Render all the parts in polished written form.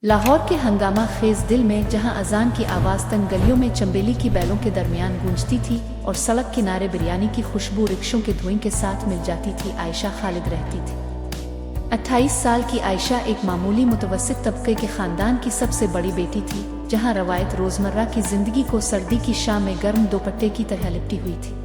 लाहौर के हंगामा खेज दिल में जहां अजान की आवाज़ तंग गलियों में चंबेली की बैलों के दरमियान गूंजती थी और सड़क किनारे बिरयानी की खुशबू रिक्शों के धुएं के साथ मिल जाती थी, आयशा खालिद रहती थी। 28 साल की आयशा एक मामूली मुतवस्सित तबके के खानदान की सबसे बड़ी बेटी थी, जहां रवायत रोजमर्रा की जिंदगी को सर्दी की शाम में गर्म दोपट्टे की तरह लिपटी हुई थी।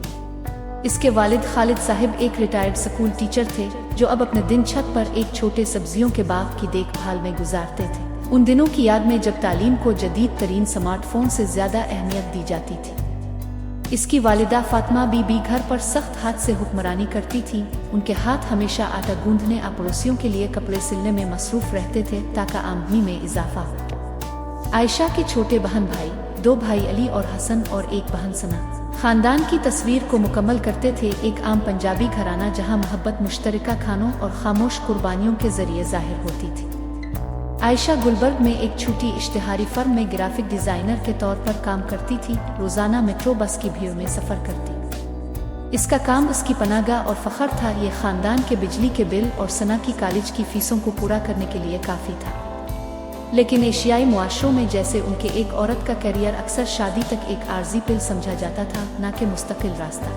इसके वालिद खालिद साहिब एक रिटायर्ड स्कूल टीचर थे, जो अब अपने दिन छत पर एक छोटे सब्जियों के बाग की देखभाल में गुजारते थे। उन दिनों की याद में जब तालीम को जदीद तरीन स्मार्टफोन से ज्यादा अहमियत दी जाती थी। इसकी वालिदा फातिमा बीबी घर पर सख्त हाथ से हुक्मरानी करती थी। उनके हाथ हमेशा आटा गूंदने और पड़ोसियों के लिए कपड़े सिलने में मसरूफ रहते थे ताकि आमदनी में इजाफा हो। आयशा के छोटे बहन भाई, 2 भाई अली और हसन और एक बहन सना, खानदान की तस्वीर को मुकम्मल करते थे। एक आम पंजाबी घराना जहां मोहब्बत मुश्तरका खानों और खामोश कुर्बानियों के जरिए जाहिर होती थी। आयशा गुलबर्ग में एक छोटी इश्तिहारी फर्म में ग्राफिक डिजाइनर के तौर पर काम करती थी। रोजाना मेट्रो बस की भीड़ में सफर करती। इसका काम उसकी पनाहगाह और फख्र था। ये खानदान के बिजली के बिल और सना की कॉलेज की फीसों को पूरा करने के लिए काफी था। लेकिन एशियाई मुआशरों में जैसे उनके एक औरत का करियर अक्सर शादी तक एक आर्जी पिल समझा जाता था, न कि मुस्तकिल रास्ता।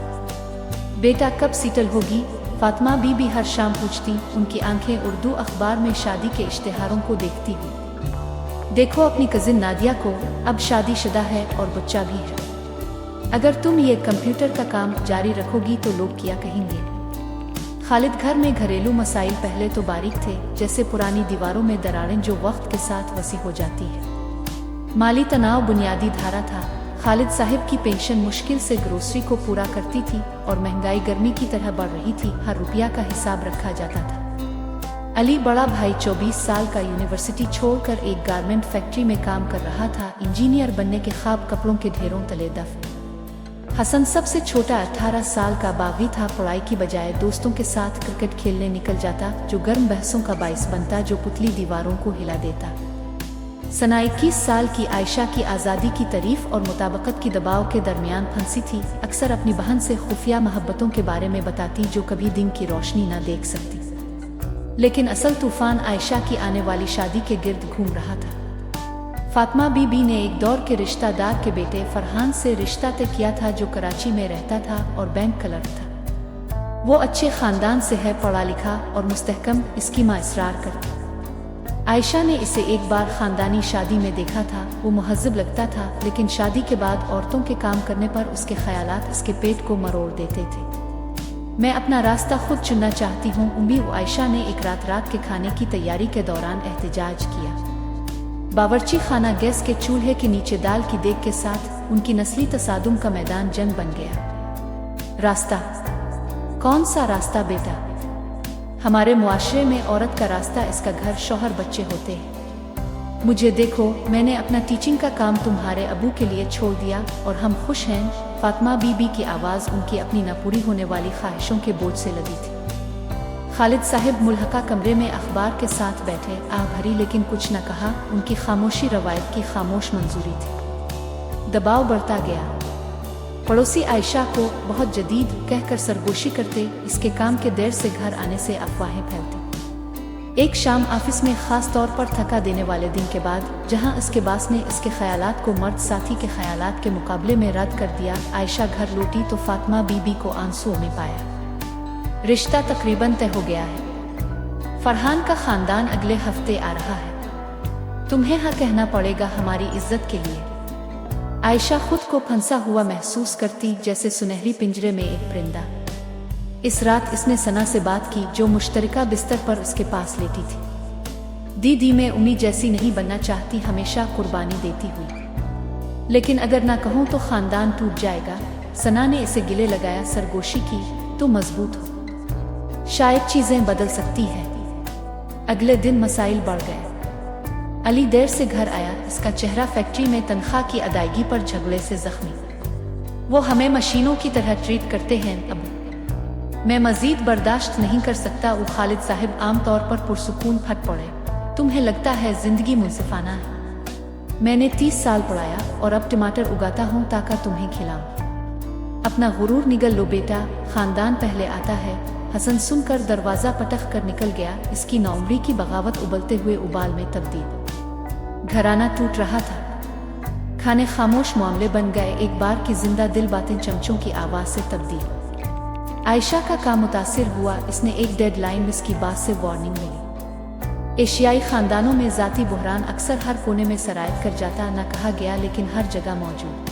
बेटा कब सेटल होगी, फातिमा बीबी हर शाम पूछती। उनकी आंखें उर्दू अखबार में शादी के इश्तिहारों को देखती हुई। देखो अपनी कजिन नादिया को, अब शादीशुदा है और बच्चा भी है। अगर तुम ये कंप्यूटर का काम जारी रखोगी तो लोग क्या कहेंगे। खालिद घर में घरेलू मसाइल पहले तो बारीक थे, जैसे पुरानी दीवारों में दरारें जो वक्त के साथ वसी हो जाती है। माली तनाव बुनियादी धारा था। खालिद साहिब की पेंशन मुश्किल से ग्रोसरी को पूरा करती थी और महंगाई गर्मी की तरह बढ़ रही थी। हर रुपया का हिसाब रखा जाता था। अली बड़ा भाई 24 साल का यूनिवर्सिटी छोड़कर एक गारमेंट फैक्ट्री में काम कर रहा था। इंजीनियर बनने के ख्वाब कपड़ों के ढेरों तले दफन। हसन सबसे छोटा 18 साल का बागी था। पढ़ाई की बजाय दोस्तों के साथ क्रिकेट खेलने निकल जाता, जो गर्म बहसों का बाइस बनता, जो पुतली दीवारों को हिला देता। सना 21 साल की आयशा की आज़ादी की तारीफ और मुताबकत की दबाव के दरमियान फंसी थी। अक्सर अपनी बहन से खुफिया मोहब्बतों के बारे में बताती, जो कभी दिन की रोशनी न देख सकती। लेकिन असल तूफान आयशा की आने वाली शादी के गिर्द घूम रहा था। फातिमा बीबी ने एक दौर के रिश्तेदार के बेटे फरहान से रिश्ता तय किया था, जो कराची में रहता था और बैंक क्लर्क था। वो अच्छे खानदान से है, पढ़ा लिखा और मुस्तहकम, इसकी माँ इसरार करती। आयशा ने इसे एक बार खानदानी शादी में देखा था। वो मुहज्जब लगता था, लेकिन शादी के बाद औरतों के काम करने पर उसके ख्यालात इसके पेट को मरोड़ देते थे। मैं अपना रास्ता खुद चुनना चाहती हूँ, आयशा ने एक रात के खाने की तैयारी के दौरान एहतजाज किया। बावर्ची खाना गैस के चूल्हे के नीचे दाल की देग के साथ उनकी नस्ली तसादुम का मैदान जंग बन गया। रास्ता? कौन सा रास्ता बेटा? हमारे मुआशरे में औरत का रास्ता इसका घर, शौहर, बच्चे होते हैं। मुझे देखो, मैंने अपना टीचिंग का काम तुम्हारे अबू के लिए छोड़ दिया और हम खुश हैं। फातिमा बीबी की आवाज़ उनकी अपनी न पूरी होने वाली ख्वाहिशों के बोझ से लदी थी। खालिद साहिब मुल्हका कमरे में अखबार के साथ बैठे, आह भरी लेकिन कुछ न कहा। उनकी खामोशी रवायत की खामोश मंजूरी थी। दबाव बढ़ता गया। पड़ोसी आयशा को बहुत जदीद कहकर सरगोशी करते। इसके काम के देर से घर आने से अफवाहें फैलती। एक शाम ऑफिस में खास तौर पर थका देने वाले दिन के बाद, जहां इसके बास ने इसके ख्यालात को मर्द साथी के ख्यालात के मुकाबले में रद्द कर दिया, आयशा घर लौटी तो फातिमा बीबी को आंसुओं में पाया। रिश्ता तकरीबन तय हो गया है। फरहान का खानदान अगले हफ्ते आ रहा है। तुम्हें हाँ कहना पड़ेगा हमारी इज्जत के लिए। आयशा खुद को फंसा हुआ महसूस करती, जैसे सुनहरी पिंजरे में एक परिंदा। इस रात इसने सना से बात की, जो मुश्तरका बिस्तर पर उसके पास लेटी थी। दीदी मैं उम्मी जैसी नहीं बनना चाहती, हमेशा कुर्बानी देती हुई। लेकिन अगर ना कहूँ तो खानदान टूट जाएगा। सना ने इसे गिले लगाया, सरगोशी की, तो मजबूत हो, शायद चीजें बदल सकती है। अगले दिन मसाइल बढ़ गए। अली देर से घर आया। इसका चेहरा फैक्ट्री में तनख्वाह की अदायगी पर झगड़े से जख्मी। वो हमें मशीनों की तरह ट्रीट करते हैं, अब मैं मजीद बर्दाश्त नहीं कर सकता। वो खालिद साहिब आमतौर पर पुरसुकून फट पड़े। तुम्हें लगता है जिंदगी मुनसिफाना है? मैंने 30 साल पढ़ाया और अब टमाटर उगाता हूँ ताकि तुम्हें खिलाऊं। अपना गुरूर निगल लो बेटा, खानदान पहले आता है। हसन सुनकर दरवाजा पटक कर निकल गया। इसकी नौमरी की बगावत उबलते हुए उबाल में तब्दील। घराना टूट रहा था। खाने खामोश मामले बन गए, एक बार की जिंदा दिल बातें चमचों की आवाज़ से तब्दील। आयशा का काम मुतासिर हुआ, इसने एक डेडलाइन मिस की बात से वार्निंग मिली। एशियाई ख़ानदानों में ज़ाती बहरान अक्सर हर कोने में सरायत कर जाता, न कहा गया लेकिन हर जगह मौजूद।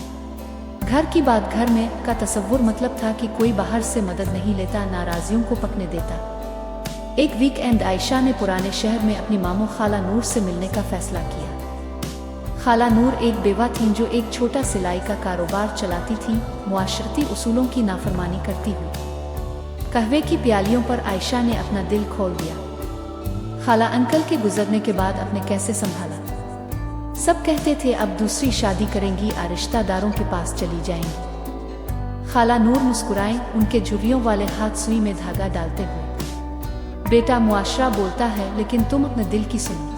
घर की बात घर में का तसव्वुर मतलब था कि कोई बाहर से मदद नहीं लेता, नाराज़ियों को पकने देता। एक वीकेंड आयशा ने पुराने शहर में अपनी मामू खाला नूर से मिलने का फैसला किया। खाला नूर एक बेवा थीं जो एक छोटा सिलाई का कारोबार चलाती थीं, मुआशरती उसूलों की नाफरमानी करती हुई। कहवे की प्यालियों पर आयशा ने अपना दिल खोल दिया। खाला अंकल के गुजरने के बाद अपने कैसे संभाला। सब कहते थे अब दूसरी शादी करेंगी, रिश्तेदारों के पास चली जाएंगी। खाला नूर मुस्कुराएं, उनके झुर्रियों वाले हाथ सुई में धागा डालते हुए। बेटा, मुआशरा बोलता है लेकिन तुम अपने दिल की सुनो।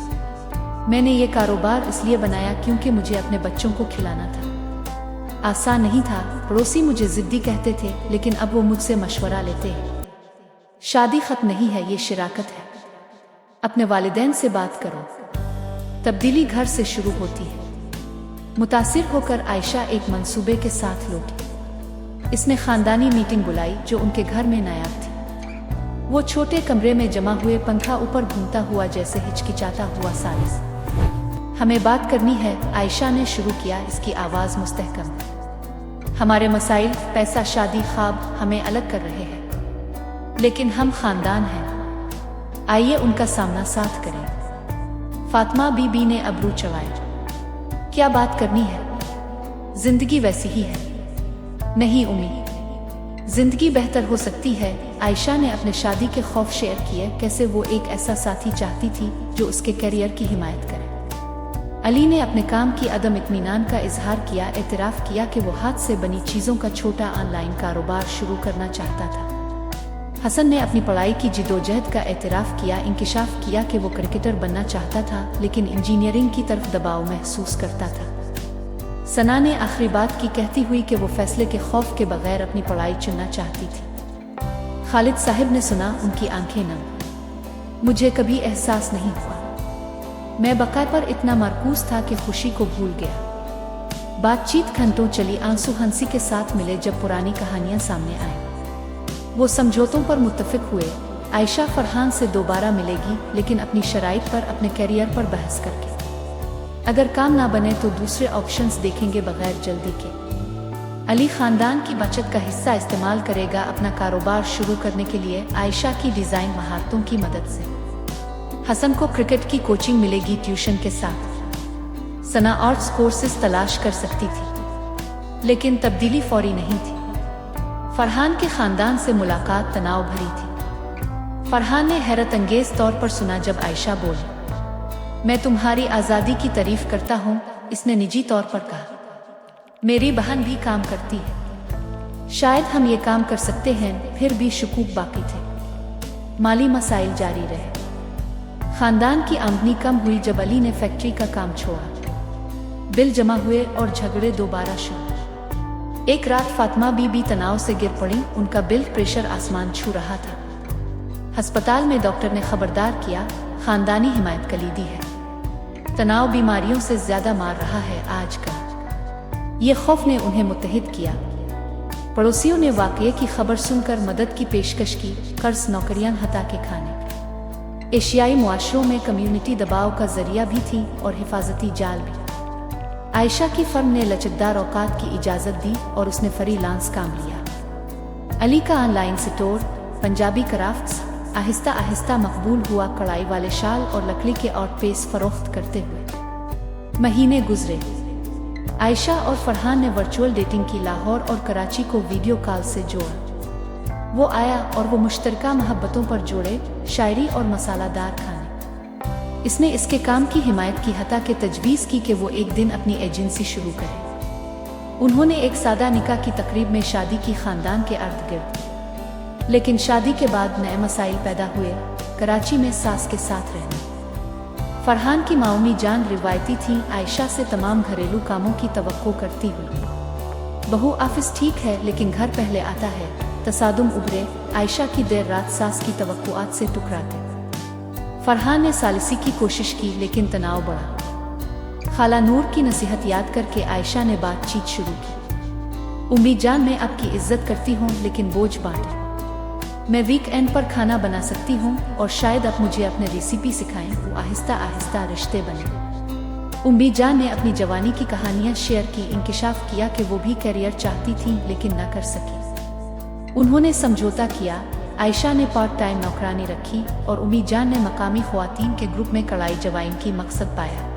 मैंने ये कारोबार इसलिए बनाया क्योंकि मुझे अपने बच्चों को खिलाना था। आसान नहीं था। पड़ोसी मुझे जिद्दी कहते थे, लेकिन अब वो मुझसे मशवरा लेते हैं। शादी खत्म नहीं है, ये शराकत है। अपने वालिदैन से बात करो। तब्दीली घर से शुरू होती है। मुतासिर होकर आयशा एक मंसूबे के साथ लौटी। इसने खानदानी मीटिंग बुलाई जो उनके घर में नायाब थी। वो छोटे कमरे में जमा हुए, पंखा ऊपर घूमता हुआ जैसे हिचकिचाता हुआ सालिस। हमें बात करनी है, आयशा ने शुरू किया, इसकी आवाज़ मुस्तहकम। हमारे मसाइल, पैसा, शादी, ख्वाब हमें अलग कर रहे हैं, लेकिन हम खानदान हैं। आइए उनका सामना साथ करें। फातिमा बीबी ने अबरू चढ़ाए। क्या बात करनी है? जिंदगी वैसी ही है। नहीं उम्मीद, जिंदगी बेहतर हो सकती है। आयशा ने अपने शादी के खौफ शेयर किए, कैसे वो एक ऐसा साथी चाहती थी जो उसके करियर की हिमायत करे। अली ने अपने काम की अदम इत्मीनान का इजहार किया, एतराफ़ किया कि वो हाथ से बनी चीज़ों का छोटा ऑनलाइन कारोबार शुरू करना चाहता था। हसन ने अपनी पढ़ाई की जिदोजहद का एतराफ़ किया, इंकिशाफ किया कि वो क्रिकेटर बनना चाहता था लेकिन इंजीनियरिंग की तरफ दबाव महसूस करता था। सना ने आखिरी बात की, कहती हुई कि वो फैसले के खौफ के बगैर अपनी पढ़ाई चुनना चाहती थी। खालिद साहब ने सुना, उनकी आंखें नम। मुझे कभी एहसास नहीं हुआ। मैं बका पर इतना मरकूज था कि खुशी को भूल गया। बातचीत घंटों चली, आंसू हंसी के साथ मिले जब पुरानी कहानियां सामने आईं। वो समझौतों पर मुत्तफिक हुए। आयशा फरहान से दोबारा मिलेगी, लेकिन अपनी शराइत पर, अपने करियर पर बहस करके। अगर काम ना बने तो दूसरे ऑप्शंस देखेंगे बगैर जल्दी के। अली खानदान की बचत का हिस्सा इस्तेमाल करेगा अपना कारोबार शुरू करने के लिए, आयशा की डिज़ाइन महारतों की मदद से। हसन को क्रिकेट की कोचिंग मिलेगी ट्यूशन के साथ। सना आर्ट्स कोर्सेज तलाश कर सकती थी, लेकिन तब्दीली फौरी नहीं थी। फरहान के खानदान से मुलाकात तनाव भरी थी। फरहान ने हैरत अंगेज तौर पर सुना जब आयशा बोली, मैं तुम्हारी आज़ादी की तारीफ करता हूँ। इसने निजी तौर पर कहा, मेरी बहन भी काम करती है, शायद हम ये काम कर सकते हैं। फिर भी शुकूक बाकी थे। माली मसाइल जारी रहे। खानदान की आमदनी कम हुई जब अली ने फैक्ट्री का काम छोड़ा। बिल जमा हुए और झगड़े दोबारा शुरू। एक रात फातिमा बीबी तनाव से गिर पड़ी। उनका ब्लड प्रेशर आसमान छू रहा था। अस्पताल में डॉक्टर ने खबरदार किया, खानदानी हिमायत कलीदी है। तनाव बीमारियों से ज्यादा मार रहा है आजकल। ये खौफ ने उन्हें मुत्तहिद किया। पड़ोसियों ने वाक़ये की खबर सुनकर मदद की पेशकश की, कर्ज, नौकरियां हटा के खाने। एशियाई मुआशरों में कम्युनिटी दबाव का जरिया भी थी और हिफाजती जाल भी। आयशा की फर्म ने लचकदार औकात की इजाज़त दी और उसने फ्रीलांस काम लिया। अली का online store, Punjabi crafts, Aahista Aahista मकबूल हुआ। कढ़ाई वाले शाल और लकड़ी के आर्ट पीस फरोख्त करते हुए महीने गुजरे। आयशा और फरहान ने वर्चुअल डेटिंग की, लाहौर और कराची को वीडियो कॉल से जोड़ा। वो आया और वो मुश्तरका मोहब्बतों पर जोड़े, शायरी और मसालादार खाने। इसने इसके काम की हिमायत की, हता के तजवीज़ की कि वो एक दिन अपनी एजेंसी शुरू करे। उन्होंने एक सादा निकाह की तकरीब में शादी की, खानदान के अर्द गिर्द। लेकिन शादी के बाद नए मसाइल पैदा हुए। कराची में सास के साथ रहना। फरहान की माऊमी जान रिवायती थी, आयशा से तमाम घरेलू कामों की तवक्को करती हुई। बहू ऑफिस ठीक है लेकिन घर पहले आता है। तसादुम उभरे। आयशा की देर रात सास की तवक्कुआत से टकराते। फरहान ने सालिसी की कोशिश की लेकिन तनाव बढ़ा। खाला नूर की नसीहत याद करके आयशा ने बातचीत शुरू की। उम्मी जान, मैं आपकी इज्जत करती हूँ लेकिन बोझ बांटे। मैं वीकेंड पर खाना बना सकती हूँ और शायद आप मुझे अपने रेसिपी सिखाएं। वो आहिस्ता आहिस्ता रिश्ते बने। उम्मी जान ने अपनी जवानी की कहानियाँ शेयर की, इंकिशाफ किया कि वो भी करियर चाहती थी लेकिन न कर सकी। उन्होंने समझौता किया। आयशा ने पार्ट टाइम नौकरानी रखी और उम्मी जान ने मकामी ख्वातीन के ग्रुप में कढ़ाई जवाइन की मकसद पाया।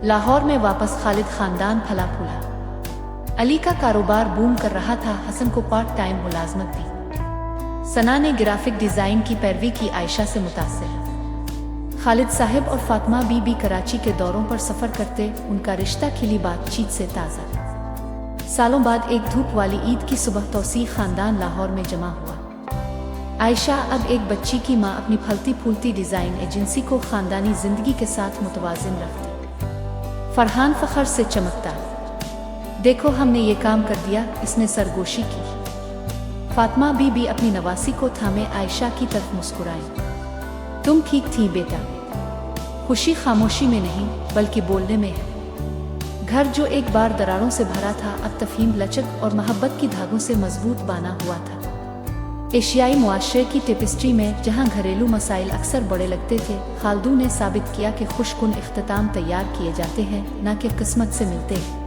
लाहौर में वापस खालिद खानदान फला फूला। अली का कारोबार बूम कर रहा था। हसन को पार्ट टाइम मुलाजमत दी। सना ने ग्राफिक डिजाइन की पैरवी की, आयशा से मुतासिर। खालिद साहब और फातिमा बीबी कराची के दौरों पर सफर करते। उनका रिश्ता खिली बातचीत से ताज़ा। सालों बाद एक धूप वाली ईद की सुबह तौसीफ खानदान लाहौर में जमा हुआ। आयशा अब एक बच्ची की माँ अपनी फलती फूलती डिजाइन एजेंसी को खानदानी जिंदगी के साथ मुतवाजिन रखती। फरहान फखर से चमकता, देखो हमने ये काम कर दिया, इसने सरगोशी की। फातिमा बीबी अपनी नवासी को थामे आयशा की तरफ मुस्कुराई। तुम ठीक थी बेटा। खुशी खामोशी में नहीं बल्कि बोलने में है। घर जो एक बार दरारों से भरा था अब तफहीम, लचक और मोहब्बत की धागों से मजबूत बाना हुआ था। एशियाई मुआशरे की टेपिस्ट्री में जहां घरेलू मसाइल अक्सर बड़े लगते थे, खाल्दू ने साबित किया कि खुशकुन इख्तिताम तैयार किए जाते हैं, न कि किस्मत से मिलते हैं।